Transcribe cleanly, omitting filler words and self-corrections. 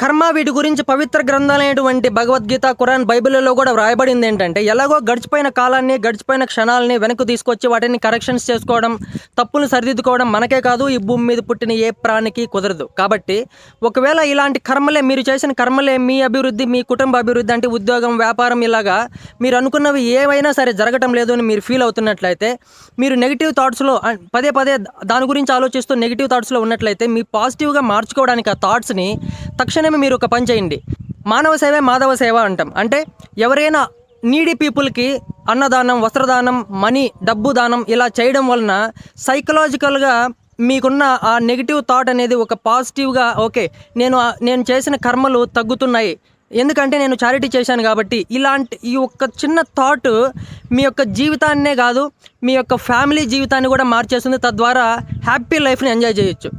కర్మ వీటి గురించి పవిత్ర గ్రంథాలైనటువంటి భగవద్గీత, ఖురాన్, బైబిల్లో కూడా వ్రాయబడింది ఏంటంటే, ఎలాగో గడిచిపోయిన కాలాన్ని, గడిచిపోయిన క్షణాలని వెనక్కి తీసుకొచ్చి వాటిని కరెక్షన్స్ చేసుకోవడం, తప్పులు సరిదిద్దుకోవడం మనకే కాదు, ఈ భూమి మీద పుట్టిన ఏ ప్రాణికి కుదరదు. కాబట్టి ఒకవేళ ఇలాంటి కర్మలే, మీరు చేసిన కర్మలే మీ అభివృద్ధి, మీ కుటుంబ అభివృద్ధి అంటే ఉద్యోగం, వ్యాపారం ఇలాగా మీరు అనుకున్నవి ఏవైనా సరే జరగటం లేదు అని మీరు ఫీల్ అవుతున్నట్లయితే, మీరు నెగిటివ్ థాట్స్లో పదే పదే దాని గురించి ఆలోచిస్తూ నెగిటివ్ థాట్స్లో ఉన్నట్లయితే, మీ పాజిటివ్గా మార్చుకోవడానికి ఆ థాట్స్ని తక్షణమే మీరు ఒక పని చేయండి. మానవ సేవే మాధవ సేవ అంటాం. అంటే ఎవరైనా నీడీ పీపుల్కి అన్నదానం, వస్త్రదానం, మనీ, డబ్బు దానం ఇలా చేయడం వలన సైకలాజికల్గా మీకున్న ఆ నెగిటివ్ థాట్ అనేది ఒక పాజిటివ్గా, ఓకే నేను చేసిన కర్మలు తగ్గుతున్నాయి, ఎందుకంటే నేను చారిటీ చేశాను కాబట్టి, ఇలాంటి ఈ ఒక్క చిన్న థాట్ మీ యొక్క జీవితాన్నే కాదు, మీ యొక్క ఫ్యామిలీ జీవితాన్ని కూడా మార్చేస్తుంది. తద్వారా హ్యాపీ లైఫ్ని ఎంజాయ్ చేయొచ్చు.